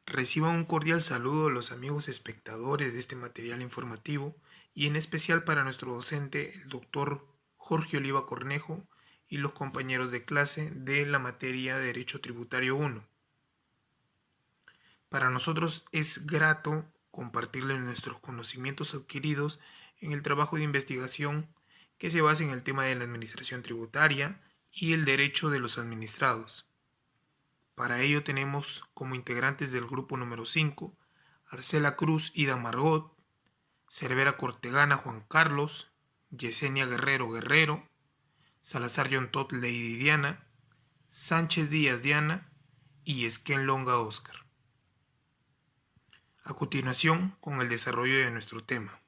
Reciban un cordial saludo los amigos espectadores de este material informativo y en especial para nuestro docente, el doctor Jorge Oliva Cornejo y los compañeros de clase de la materia Derecho Tributario 1. Para nosotros es grato compartirles nuestros conocimientos adquiridos en el trabajo de investigación que se basa en el tema de la administración tributaria y el derecho de los administrados. Para ello tenemos como integrantes del grupo número 5, Arcela Cruz Ida Margot, Cervera Cortegana Juan Carlos, Yesenia Guerrero Guerrero, Salazar Yontot Lady Diana, Sánchez Díaz Diana y Esquén Longa Oscar. A continuación, con el desarrollo de nuestro tema.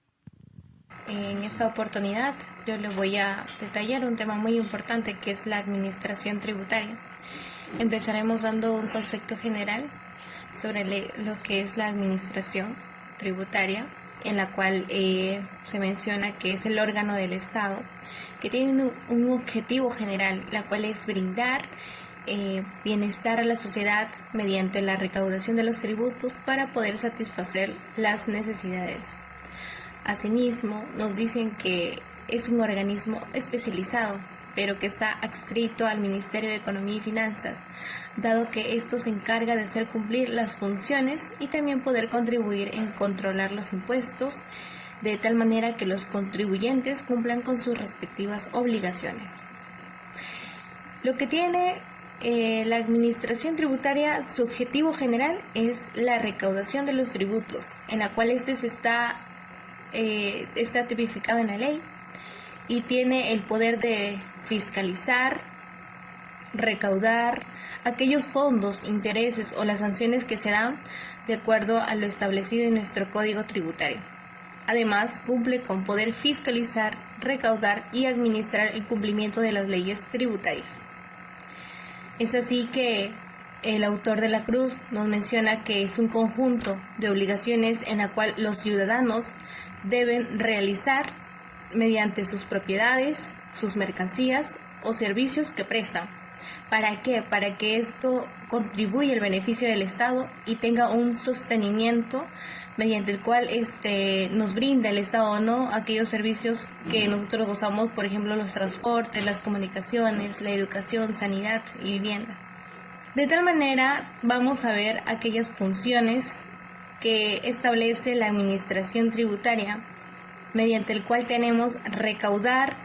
En esta oportunidad yo les voy a detallar un tema muy importante que es la administración tributaria. Empezaremos dando un concepto general sobre lo que es la administración tributaria, en la cual se menciona que es el órgano del Estado que tiene un objetivo general, la cual es brindar bienestar a la sociedad mediante la recaudación de los tributos para poder satisfacer las necesidades. Asimismo, nos dicen que es un organismo especializado, pero que está adscrito al Ministerio de Economía y Finanzas, dado que esto se encarga de hacer cumplir las funciones y también poder contribuir en controlar los impuestos, de tal manera que los contribuyentes cumplan con sus respectivas obligaciones. Lo que tiene la administración tributaria, su objetivo general es la recaudación de los tributos, en la cual está tipificado en la ley y tiene el poder de fiscalizar, recaudar aquellos fondos, intereses o las sanciones que se dan de acuerdo a lo establecido en nuestro Código Tributario. Además, cumple con poder fiscalizar, recaudar y administrar el cumplimiento de las leyes tributarias. Es así que el autor de la Cruz nos menciona que es un conjunto de obligaciones en la cual los ciudadanos deben realizar mediante sus propiedades, sus mercancías o servicios que prestan. ¿Para qué? Para que esto contribuya al beneficio del Estado y tenga un sostenimiento mediante el cual nos brinda el Estado, ¿no?, aquellos servicios que nosotros gozamos, por ejemplo, los transportes, las comunicaciones, la educación, sanidad y vivienda. De tal manera, vamos a ver aquellas funciones que establece la administración tributaria, mediante el cual tenemos recaudar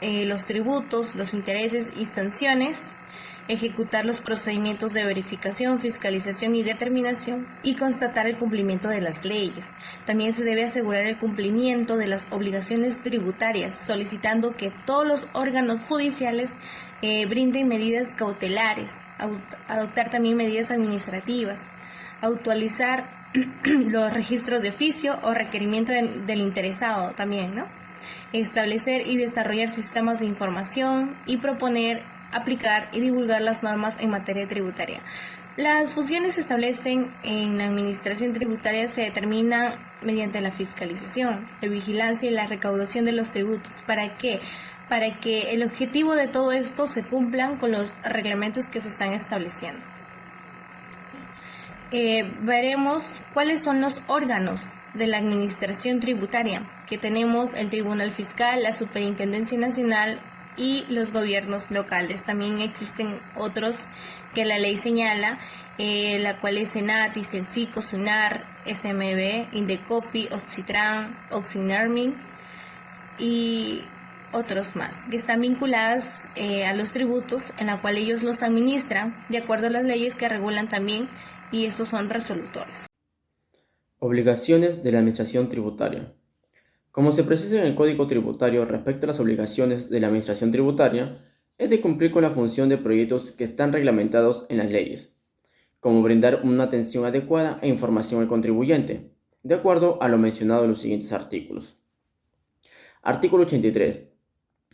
los tributos, los intereses y sanciones, ejecutar los procedimientos de verificación, fiscalización y determinación y constatar el cumplimiento de las leyes. También se debe asegurar el cumplimiento de las obligaciones tributarias, solicitando que todos los órganos judiciales brinden medidas cautelares, adoptar también medidas administrativas, actualizar los registros de oficio o requerimiento del interesado también, ¿no? Establecer y desarrollar sistemas de información y proponer, aplicar y divulgar las normas en materia tributaria. Las funciones se establecen en la administración tributaria, se determinan mediante la fiscalización, la vigilancia y la recaudación de los tributos. ¿Para qué? Para que el objetivo de todo esto se cumplan con los reglamentos que se están estableciendo. Veremos cuáles son los órganos de la administración tributaria, que tenemos el Tribunal Fiscal, la Superintendencia Nacional y los gobiernos locales. También existen otros que la ley señala, la cual es SENATI, SENCICO, SUNAR, SMB, Indecopi, Oxitran, Oxinermin y otros más, que están vinculadas a los tributos, en la cual ellos los administran de acuerdo a las leyes que regulan también, y estos son resolutores. Obligaciones de la Administración Tributaria. Como se precisa en el Código Tributario respecto a las obligaciones de la Administración Tributaria, es de cumplir con la función de proyectos que están reglamentados en las leyes, como brindar una atención adecuada e información al contribuyente, de acuerdo a lo mencionado en los siguientes artículos. Artículo 83.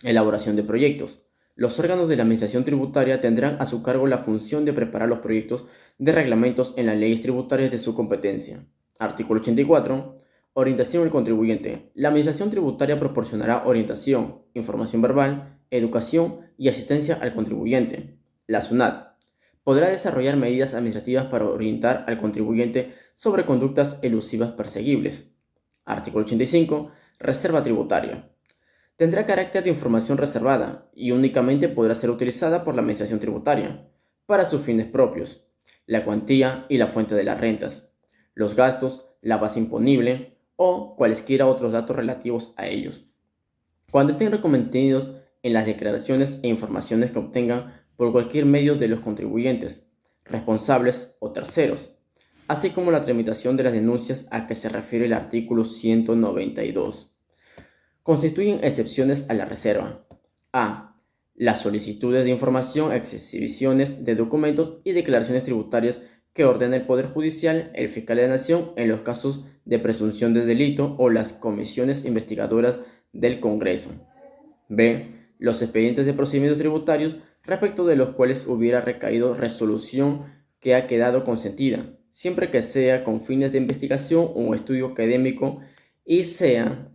Elaboración de proyectos. Los órganos de la Administración Tributaria tendrán a su cargo la función de preparar los proyectos de reglamentos en las leyes tributarias de su competencia. Artículo 84. Orientación al contribuyente. La Administración Tributaria proporcionará orientación, información verbal, educación y asistencia al contribuyente. La SUNAT podrá desarrollar medidas administrativas para orientar al contribuyente sobre conductas elusivas perseguibles. Artículo 85. Reserva tributaria. Tendrá carácter de información reservada y únicamente podrá ser utilizada por la Administración tributaria para sus fines propios, la cuantía y la fuente de las rentas, los gastos, la base imponible o cualesquiera otros datos relativos a ellos, cuando estén recontenidos en las declaraciones e informaciones que obtengan por cualquier medio de los contribuyentes, responsables o terceros, así como la tramitación de las denuncias a que se refiere el artículo 192. Constituyen excepciones a la reserva. A. Las solicitudes de información, exhibiciones de documentos y declaraciones tributarias que ordena el Poder Judicial, el Fiscal de la Nación en los casos de presunción de delito o las comisiones investigadoras del Congreso. B. Los expedientes de procedimientos tributarios respecto de los cuales hubiera recaído resolución que ha quedado consentida, siempre que sea con fines de investigación o estudio académico y sea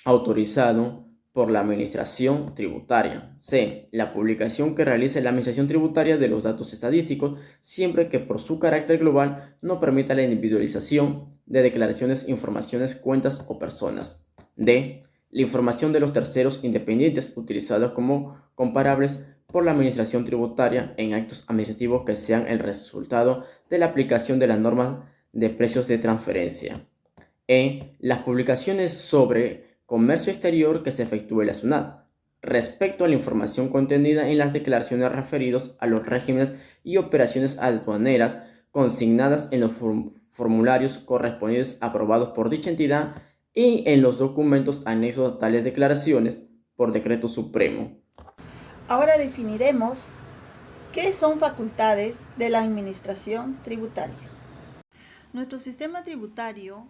autorizado por la Administración tributaria. C. La publicación que realice la Administración tributaria de los datos estadísticos, siempre que por su carácter global no permita la individualización de declaraciones, informaciones, cuentas o personas. D. La información de los terceros independientes utilizados como comparables por la Administración tributaria en actos administrativos que sean el resultado de la aplicación de las normas de precios de transferencia. E. Las publicaciones sobre comercio exterior que se efectúe la SUNAT, respecto a la información contenida en las declaraciones referidos a los regímenes y operaciones aduaneras consignadas en los formularios correspondientes aprobados por dicha entidad y en los documentos anexos a tales declaraciones por decreto supremo. Ahora definiremos qué son facultades de la Administración tributaria. Nuestro sistema tributario,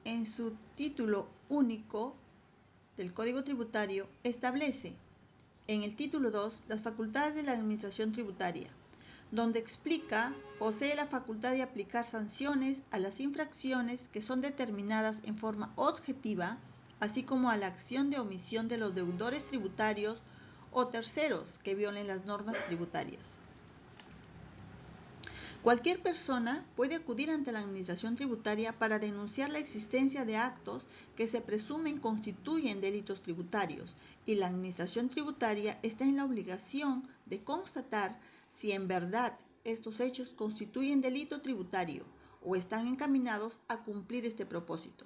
en su título único del Código Tributario, establece en el título 2 las facultades de la Administración tributaria, donde explica: posee la facultad de aplicar sanciones a las infracciones que son determinadas en forma objetiva, así como a la acción de omisión de los deudores tributarios o terceros que violen las normas tributarias. Cualquier persona puede acudir ante la Administración tributaria para denunciar la existencia de actos que se presumen constituyen delitos tributarios, y la Administración tributaria está en la obligación de constatar si en verdad estos hechos constituyen delito tributario o están encaminados a cumplir este propósito.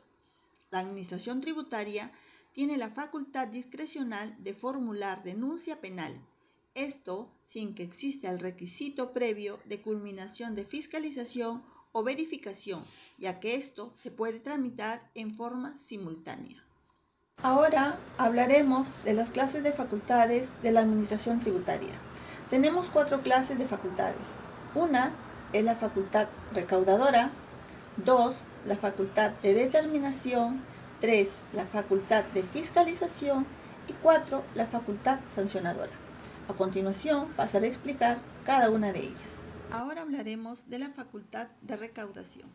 La Administración tributaria tiene la facultad discrecional de formular denuncia penal, esto sin que exista el requisito previo de culminación de fiscalización o verificación, ya que esto se puede tramitar en forma simultánea. Ahora hablaremos de las clases de facultades de la Administración tributaria. Tenemos 4 clases de facultades. Una es la facultad recaudadora, 2, la facultad de determinación, 3, la facultad de fiscalización y 4, la facultad sancionadora. A continuación pasaré a explicar cada una de ellas. Ahora hablaremos de la facultad de recaudación.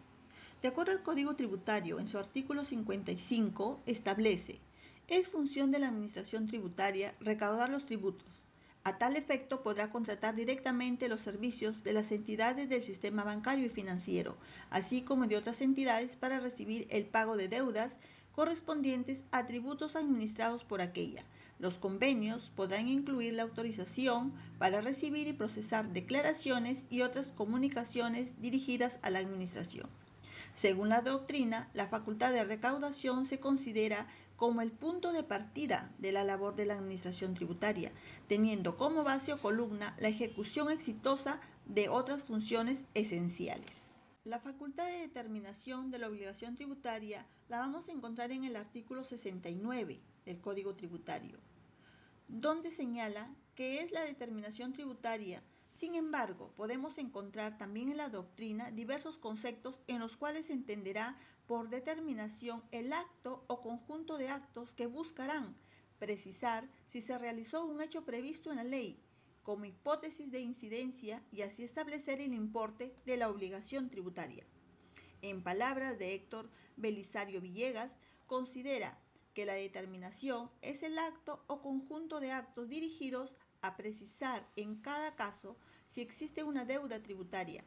De acuerdo al Código Tributario, en su artículo 55, establece: es función de la Administración tributaria recaudar los tributos. A tal efecto podrá contratar directamente los servicios de las entidades del sistema bancario y financiero, así como de otras entidades, para recibir el pago de deudas correspondientes a tributos administrados por aquella. Los convenios podrán incluir la autorización para recibir y procesar declaraciones y otras comunicaciones dirigidas a la Administración. Según la doctrina, la facultad de recaudación se considera como el punto de partida de la labor de la Administración tributaria, teniendo como base o columna la ejecución exitosa de otras funciones esenciales. La facultad de determinación de la obligación tributaria la vamos a encontrar en el artículo 69 del Código Tributario, donde señala que es la determinación tributaria. Sin embargo, podemos encontrar también en la doctrina diversos conceptos en los cuales se entenderá por determinación el acto o conjunto de actos que buscarán precisar si se realizó un hecho previsto en la ley, como hipótesis de incidencia, y así establecer el importe de la obligación tributaria. En palabras de Héctor Belisario Villegas, considera que la determinación es el acto o conjunto de actos dirigidos a precisar en cada caso si existe una deuda tributaria.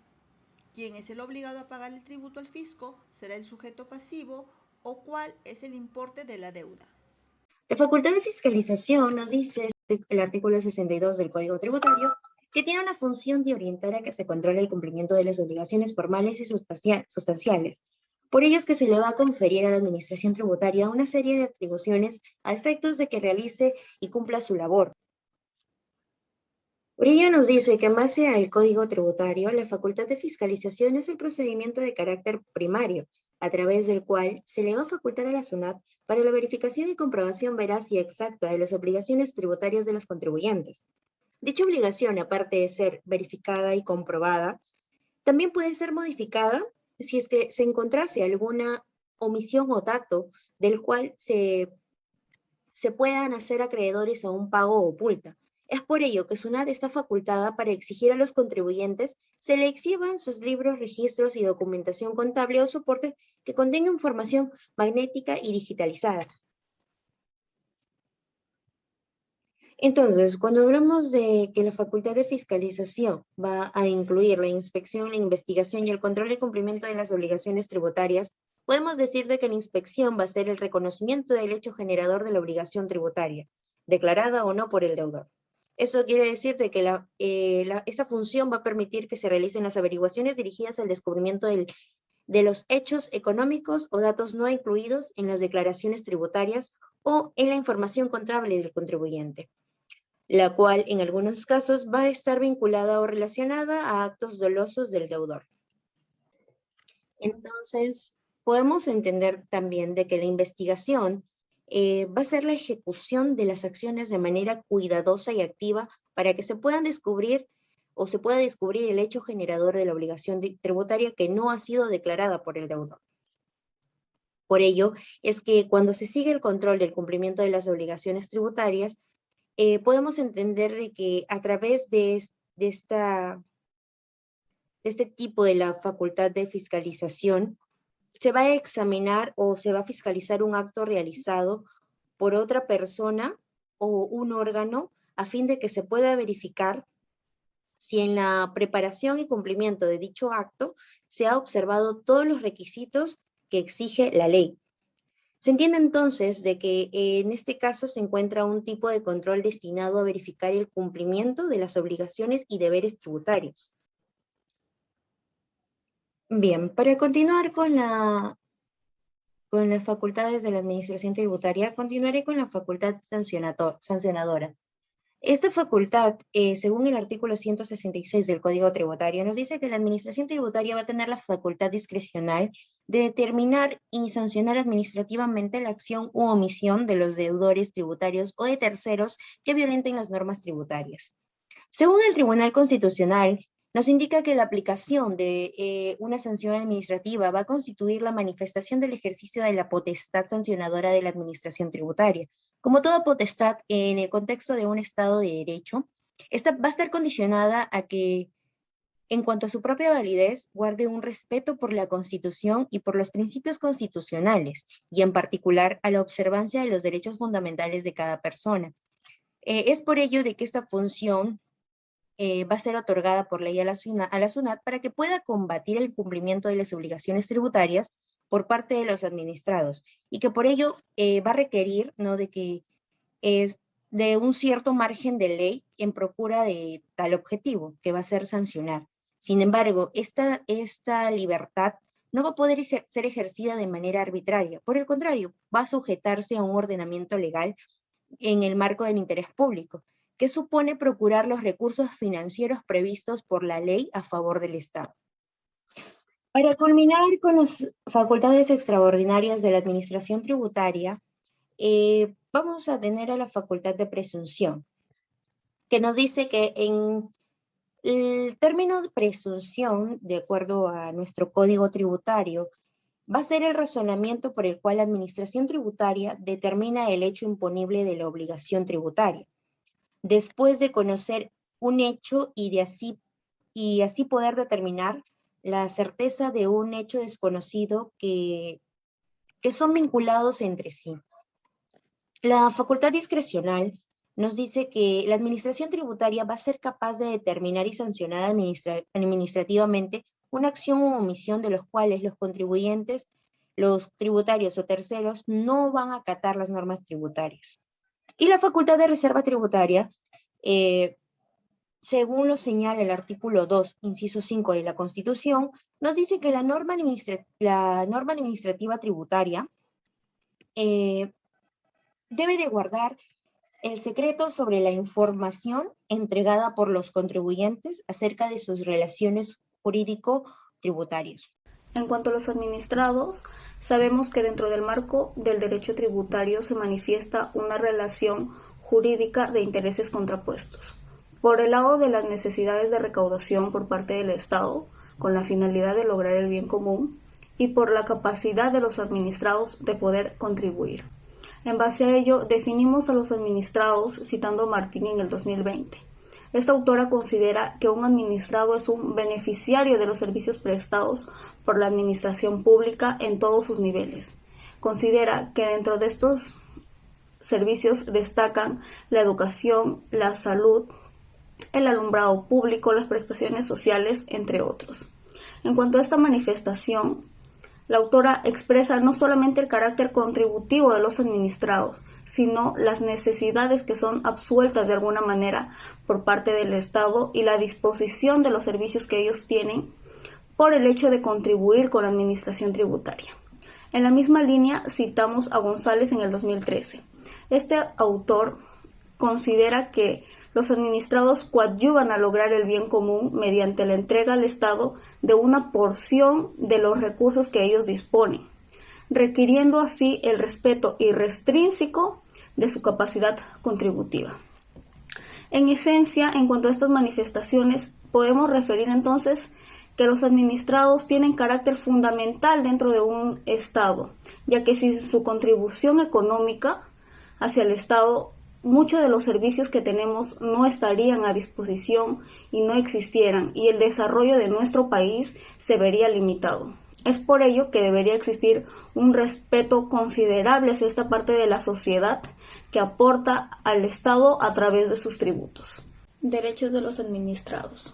¿Quién es el obligado a pagar el tributo al fisco? ¿Será el sujeto pasivo o cuál es el importe de la deuda? La facultad de fiscalización nos dice el artículo 62 del Código Tributario que tiene una función de orientar a que se controle el cumplimiento de las obligaciones formales y sustanciales. Por ello es que se le va a conferir a la Administración Tributaria una serie de atribuciones a efectos de que realice y cumpla su labor. Por ello nos dice que en base al Código Tributario, la facultad de fiscalización es el procedimiento de carácter primario, a través del cual se le va a facultar a la SUNAT para la verificación y comprobación veraz y exacta de las obligaciones tributarias de los contribuyentes. Dicha obligación, aparte de ser verificada y comprobada, también puede ser modificada si es que se encontrase alguna omisión o dato del cual se puedan hacer acreedores a un pago oculta. Es por ello que SUNAT está facultada para exigir a los contribuyentes se le exhiban sus libros, registros y documentación contable o soporte que contenga información magnética y digitalizada. Entonces, cuando hablamos de que la facultad de fiscalización va a incluir la inspección, la investigación y el control del cumplimiento de las obligaciones tributarias, podemos decir de que la inspección va a ser el reconocimiento del hecho generador de la obligación tributaria, declarada o no por el deudor. Eso quiere decir de que esta función va a permitir que se realicen las averiguaciones dirigidas al descubrimiento de los hechos económicos o datos no incluidos en las declaraciones tributarias o en la información contable del contribuyente, la cual en algunos casos va a estar vinculada o relacionada a actos dolosos del deudor. Entonces, podemos entender también de que la investigación va a ser la ejecución de las acciones de manera cuidadosa y activa para que se puedan descubrir o se pueda descubrir el hecho generador de la obligación tributaria que no ha sido declarada por el deudor. Por ello, es que cuando se sigue el control del cumplimiento de las obligaciones tributarias, podemos entender de que a través de este tipo de la facultad de fiscalización, se va a examinar o se va a fiscalizar un acto realizado por otra persona o un órgano a fin de que se pueda verificar si en la preparación y cumplimiento de dicho acto se ha observado todos los requisitos que exige la ley. Se entiende entonces de que en este caso se encuentra un tipo de control destinado a verificar el cumplimiento de las obligaciones y deberes tributarios. Bien, para continuar con las facultades de la Administración Tributaria, continuaré con la facultad sancionadora. Esta facultad, según el artículo 166 del Código Tributario, nos dice que la Administración Tributaria va a tener la facultad discrecional de determinar y sancionar administrativamente la acción u omisión de los deudores tributarios o de terceros que violenten las normas tributarias. Según el Tribunal Constitucional, nos indica que la aplicación de una sanción administrativa va a constituir la manifestación del ejercicio de la potestad sancionadora de la Administración Tributaria. Como toda potestad en el contexto de un Estado de Derecho, esta va a estar condicionada a que, en cuanto a su propia validez, guarde un respeto por la Constitución y por los principios constitucionales, y en particular a la observancia de los derechos fundamentales de cada persona. Es por ello de que esta función va a ser otorgada por ley a la SUNAT para que pueda combatir el cumplimiento de las obligaciones tributarias por parte de los administrados, y que por ello va a requerir, ¿no?, de que es de un cierto margen de ley en procura de tal objetivo, que va a ser sancionar. Sin embargo, esta libertad no va a poder ser ejercida de manera arbitraria. Por el contrario, va a sujetarse a un ordenamiento legal en el marco del interés público, que supone procurar los recursos financieros previstos por la ley a favor del Estado. Para culminar con las facultades extraordinarias de la Administración Tributaria, vamos a tener a la facultad de presunción, que nos dice que en el término de presunción, de acuerdo a nuestro Código Tributario, va a ser el razonamiento por el cual la Administración Tributaria determina el hecho imponible de la obligación tributaria, después de conocer un hecho y así poder determinar la certeza de un hecho desconocido que son vinculados entre sí. La facultad discrecional nos dice que la administración tributaria va a ser capaz de determinar y sancionar administrativamente una acción u omisión de los cuales los contribuyentes, los tributarios o terceros no van a acatar las normas tributarias. Y la facultad de reserva tributaria, según lo señala el artículo 2, inciso 5 de la Constitución, nos dice que la norma administrativa tributaria debe de guardar el secreto sobre la información entregada por los contribuyentes acerca de sus relaciones jurídico-tributarias. En cuanto a los administrados, sabemos que dentro del marco del derecho tributario se manifiesta una relación jurídica de intereses contrapuestos. Por el lado de las necesidades de recaudación por parte del Estado, con la finalidad de lograr el bien común, y por la capacidad de los administrados de poder contribuir. En base a ello, definimos a los administrados citando a Martín en el 2020. Esta autora considera que un administrado es un beneficiario de los servicios prestados por la administración pública en todos sus niveles. Considera que dentro de estos servicios destacan la educación, la salud, el alumbrado público, las prestaciones sociales, entre otros. En cuanto a esta manifestación, la autora expresa no solamente el carácter contributivo de los administrados, sino las necesidades que son absueltas de alguna manera por parte del Estado y la disposición de los servicios que ellos tienen por el hecho de contribuir con la administración tributaria. En la misma línea citamos a González en el 2013. Este autor considera que los administrados coadyuvan a lograr el bien común mediante la entrega al Estado de una porción de los recursos que ellos disponen, requiriendo así el respeto irrestrínseco de su capacidad contributiva. En esencia, en cuanto a estas manifestaciones, podemos referir entonces que los administrados tienen carácter fundamental dentro de un Estado, ya que sin su contribución económica hacia el Estado, muchos de los servicios que tenemos no estarían a disposición y no existieran, y el desarrollo de nuestro país se vería limitado. Es por ello que debería existir un respeto considerable hacia esta parte de la sociedad que aporta al Estado a través de sus tributos. Derechos de los administrados.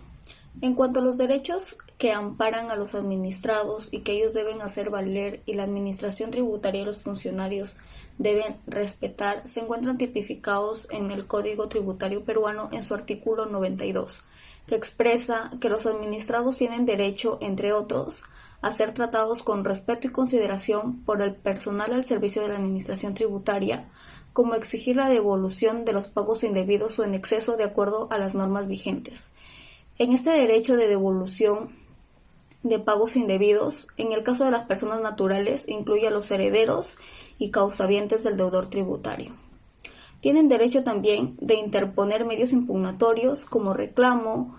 En cuanto a los derechos que amparan a los administrados y que ellos deben hacer valer y la administración tributaria y los funcionarios deben respetar, se encuentran tipificados en el Código Tributario Peruano en su artículo 92, que expresa que los administrados tienen derecho, entre otros, a ser tratados con respeto y consideración por el personal al servicio de la administración tributaria, como exigir la devolución de los pagos indebidos o en exceso de acuerdo a las normas vigentes. En este derecho de devolución de pagos indebidos, en el caso de las personas naturales, incluye a los herederos y causavientes del deudor tributario. Tienen derecho también de interponer medios impugnatorios como reclamo,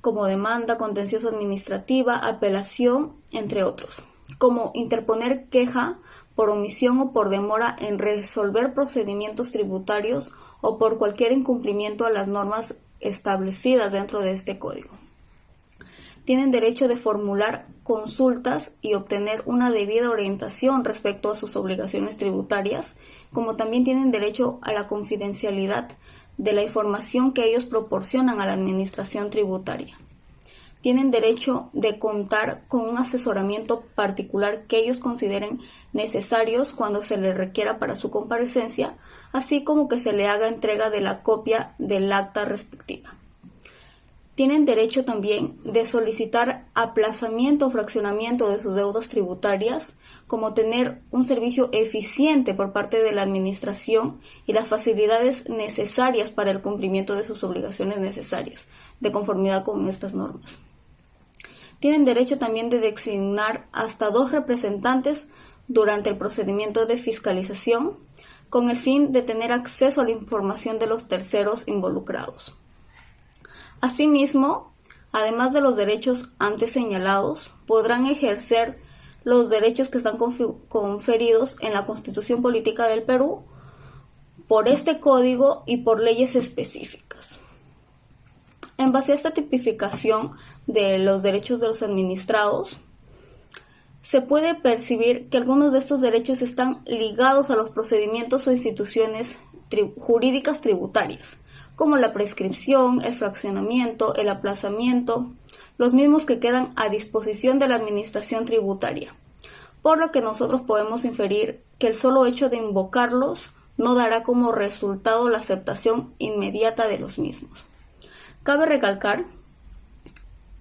como demanda contencioso administrativa, apelación, entre otros, como interponer queja por omisión o por demora en resolver procedimientos tributarios o por cualquier incumplimiento a las normas establecidas dentro de este código. Tienen derecho de formular consultas y obtener una debida orientación respecto a sus obligaciones tributarias, como también tienen derecho a la confidencialidad de la información que ellos proporcionan a la administración tributaria. Tienen derecho de contar con un asesoramiento particular que ellos consideren necesarios cuando se les requiera para su comparecencia, así como que se le haga entrega de la copia del acta respectiva. Tienen derecho también de solicitar aplazamiento o fraccionamiento de sus deudas tributarias, como tener un servicio eficiente por parte de la administración y las facilidades necesarias para el cumplimiento de sus obligaciones necesarias, de conformidad con estas normas. Tienen derecho también de designar hasta 2 representantes durante el procedimiento de fiscalización, con el fin de tener acceso a la información de los terceros involucrados. Asimismo, además de los derechos antes señalados, podrán ejercer los derechos que están conferidos en la Constitución Política del Perú por este código y por leyes específicas. En base a esta tipificación de los derechos de los administrados, se puede percibir que algunos de estos derechos están ligados a los procedimientos o instituciones jurídicas tributarias, como la prescripción, el fraccionamiento, el aplazamiento, los mismos que quedan a disposición de la administración tributaria, por lo que nosotros podemos inferir que el solo hecho de invocarlos no dará como resultado la aceptación inmediata de los mismos. Cabe recalcar,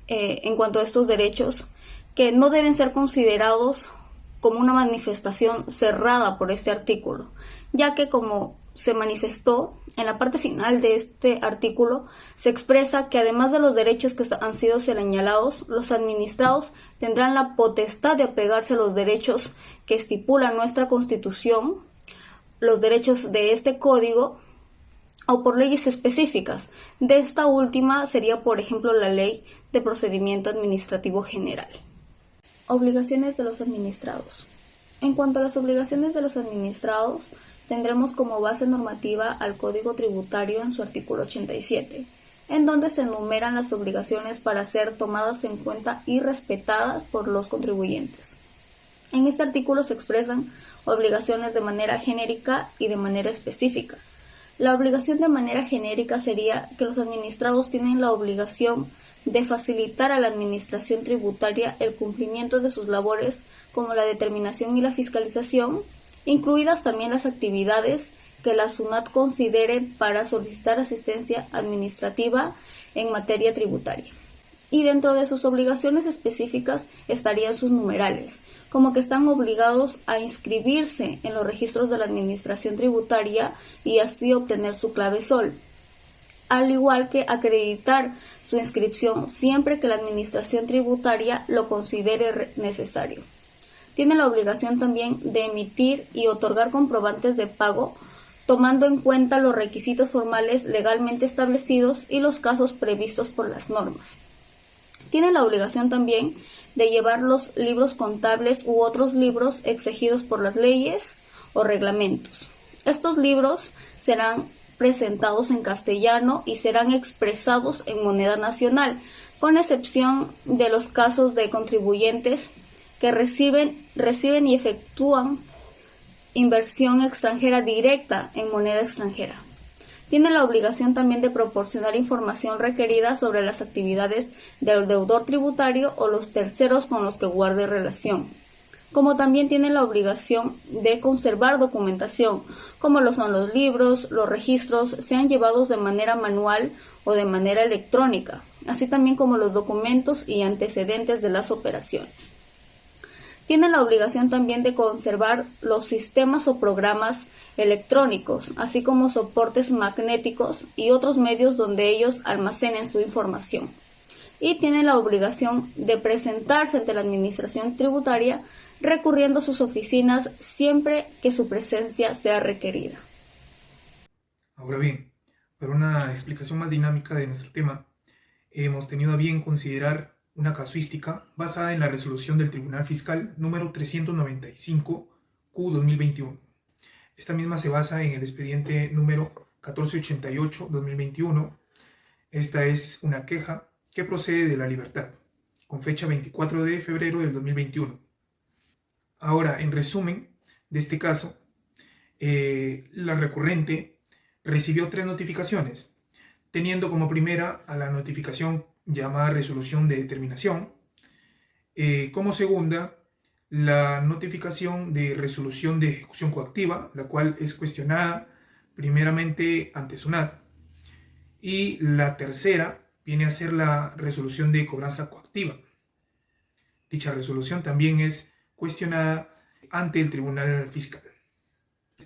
en cuanto a estos derechos, que no deben ser considerados como una manifestación cerrada por este artículo, ya que como se manifestó en la parte final de este artículo, se expresa que además de los derechos que han sido señalados, los administrados tendrán la potestad de apegarse a los derechos que estipula nuestra Constitución, los derechos de este código, o por leyes específicas. De esta última sería, por ejemplo, la Ley de Procedimiento Administrativo General. Obligaciones de los administrados. En cuanto a las obligaciones de los administrados, tendremos como base normativa al Código Tributario en su artículo 87, en donde se enumeran las obligaciones para ser tomadas en cuenta y respetadas por los contribuyentes. En este artículo se expresan obligaciones de manera genérica y de manera específica. La obligación de manera genérica sería que los administrados tienen la obligación de facilitar a la administración tributaria el cumplimiento de sus labores como la determinación y la fiscalización, incluidas también las actividades que la SUNAT considere para solicitar asistencia administrativa en materia tributaria. Y dentro de sus obligaciones específicas estarían sus numerales, como que están obligados a inscribirse en los registros de la administración tributaria y así obtener su clave SOL, al igual que acreditar su inscripción siempre que la administración tributaria lo considere necesario. Tiene la obligación también de emitir y otorgar comprobantes de pago, tomando en cuenta los requisitos formales legalmente establecidos y los casos previstos por las normas. Tiene la obligación también de llevar los libros contables u otros libros exigidos por las leyes o reglamentos. Estos libros serán presentados en castellano y serán expresados en moneda nacional, con excepción de los casos de contribuyentes que reciben y efectúan inversión extranjera directa en moneda extranjera. Tiene la obligación también de proporcionar información requerida sobre las actividades del deudor tributario o los terceros con los que guarde relación, como también tiene la obligación de conservar documentación, como lo son los libros, los registros, sean llevados de manera manual o de manera electrónica, así también como los documentos y antecedentes de las operaciones. Tiene la obligación también de conservar los sistemas o programas electrónicos, así como soportes magnéticos y otros medios donde ellos almacenen su información. Y tiene la obligación de presentarse ante la administración tributaria recurriendo a sus oficinas siempre que su presencia sea requerida. Ahora bien, para una explicación más dinámica de nuestro tema, hemos tenido a bien considerar una casuística basada en la resolución del Tribunal Fiscal número 395-Q-2021. Esta misma se basa en el expediente número 1488-2021. Esta es una queja que procede de La Libertad, con fecha 24 de febrero del 2021. Ahora, en resumen de este caso, la recurrente recibió 3 notificaciones, teniendo como primera a la notificación llamada resolución de determinación, como segunda la notificación de resolución de ejecución coactiva, la cual es cuestionada primeramente ante SUNAT, y la tercera viene a ser la resolución de cobranza coactiva. Dicha resolución también es cuestionada ante el Tribunal Fiscal.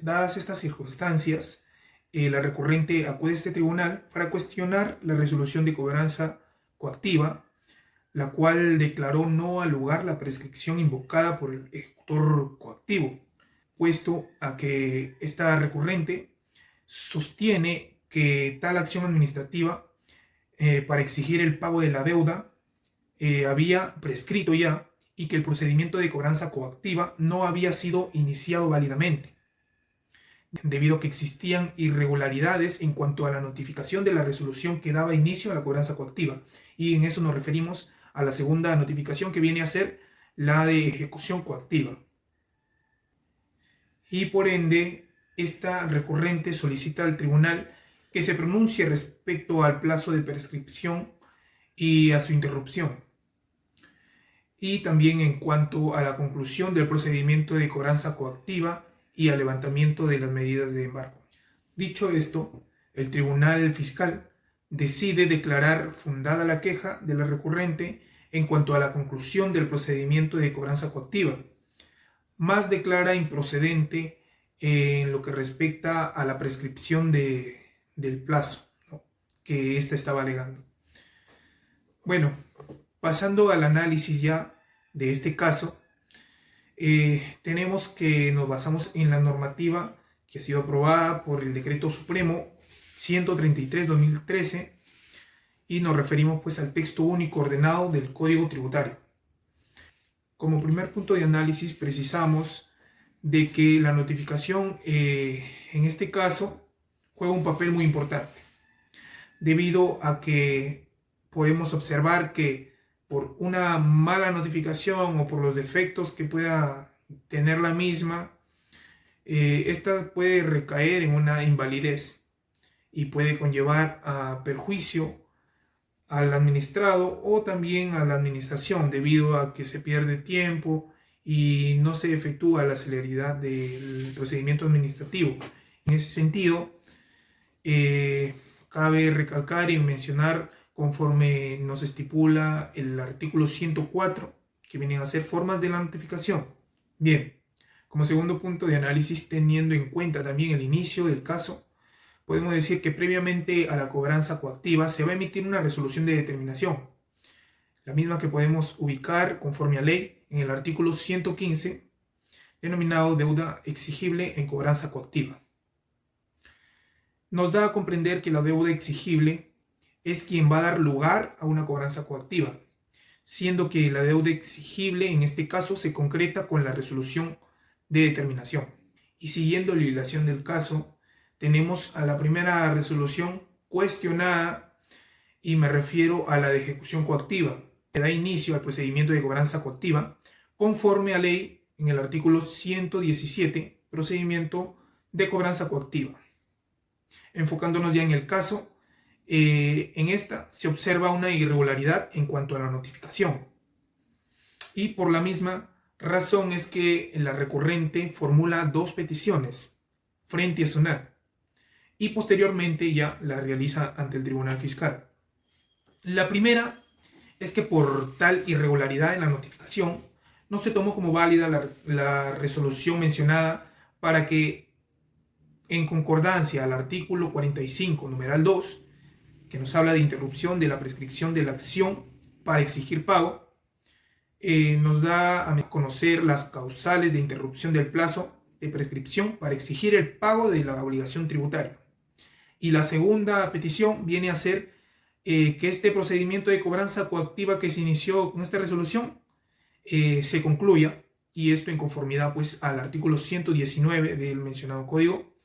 Dadas estas circunstancias, la recurrente acude a este tribunal para cuestionar la resolución de cobranza coactiva, la cual declaró no al lugar la prescripción invocada por el ejecutor coactivo, puesto a que esta recurrente sostiene que tal acción administrativa para exigir el pago de la deuda había prescrito ya y que el procedimiento de cobranza coactiva no había sido iniciado válidamente, debido a que existían irregularidades en cuanto a la notificación de la resolución que daba inicio a la cobranza coactiva. Y en eso nos referimos a la segunda notificación, que viene a ser la de ejecución coactiva. Y por ende, esta recurrente solicita al tribunal que se pronuncie respecto al plazo de prescripción y a su interrupción. Y también en cuanto a la conclusión del procedimiento de cobranza coactiva y al levantamiento de las medidas de embargo. Dicho esto, el tribunal fiscal decide declarar fundada la queja de la recurrente en cuanto a la conclusión del procedimiento de cobranza coactiva, más declara improcedente en lo que respecta a la prescripción del plazo, ¿no?, que ésta estaba alegando. Bueno, pasando al análisis ya de este caso, tenemos que nos basamos en la normativa que ha sido aprobada por el Decreto Supremo 133/2013 y nos referimos pues al texto único ordenado del Código Tributario. Como primer punto de análisis precisamos de que la notificación en este caso juega un papel muy importante, debido a que podemos observar que por una mala notificación o por los defectos que pueda tener la misma, esta puede recaer en una invalidez y puede conllevar a perjuicio al administrado o también a la administración, debido a que se pierde tiempo y no se efectúa la celeridad del procedimiento administrativo. En ese sentido, cabe recalcar y mencionar, conforme nos estipula el artículo 104, que vienen a ser formas de la notificación. Bien, como segundo punto de análisis, teniendo en cuenta también el inicio del caso, podemos decir que previamente a la cobranza coactiva se va a emitir una resolución de determinación, la misma que podemos ubicar conforme a ley en el artículo 115, denominado deuda exigible en cobranza coactiva. Nos da a comprender que la deuda exigible es quien va a dar lugar a una cobranza coactiva, siendo que la deuda exigible en este caso se concreta con la resolución de determinación. Y siguiendo la hilación del caso, tenemos a la primera resolución cuestionada, y me refiero a la de ejecución coactiva, que da inicio al procedimiento de cobranza coactiva conforme a ley en el artículo 117, procedimiento de cobranza coactiva. Enfocándonos ya en el caso, en esta se observa una irregularidad en cuanto a la notificación, y por la misma razón es que la recurrente formula dos peticiones frente a SUNAT y posteriormente ya la realiza ante el tribunal fiscal. La primera es que por tal irregularidad en la notificación no se tomó como válida la resolución mencionada, para que, en concordancia al artículo 45, numeral 2, que nos habla de interrupción de la prescripción de la acción para exigir pago, nos da a conocer las causales de interrupción del plazo de prescripción para exigir el pago de la obligación tributaria. Y la segunda petición viene a ser que este procedimiento de cobranza coactiva que se inició con esta resolución se concluya, y esto en conformidad pues al artículo 119 del mencionado código,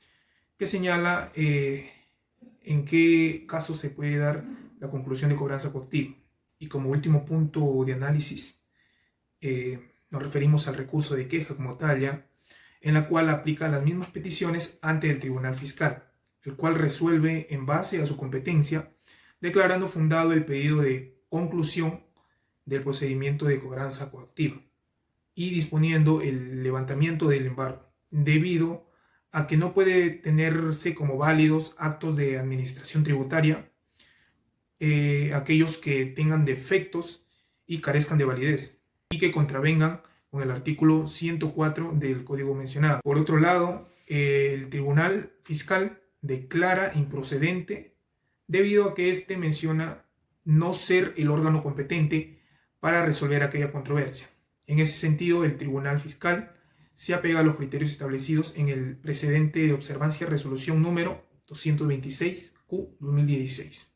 que señala en qué caso se puede dar la conclusión de cobranza coactiva. Y como último punto de análisis, nos referimos al recurso de queja como tal, ya, en la cual aplica las mismas peticiones ante el tribunal fiscal, el cual resuelve en base a su competencia, declarando fundado el pedido de conclusión del procedimiento de cobranza coactiva y disponiendo el levantamiento del embargo, debido a que no puede tenerse como válidos actos de administración tributaria aquellos que tengan defectos y carezcan de validez y que contravengan con el artículo 104 del código mencionado. Por otro lado, el tribunal fiscal declara improcedente debido a que éste menciona no ser el órgano competente para resolver aquella controversia. En ese sentido, el tribunal fiscal se apega a los criterios establecidos en el precedente de observancia resolución número 226Q 2016.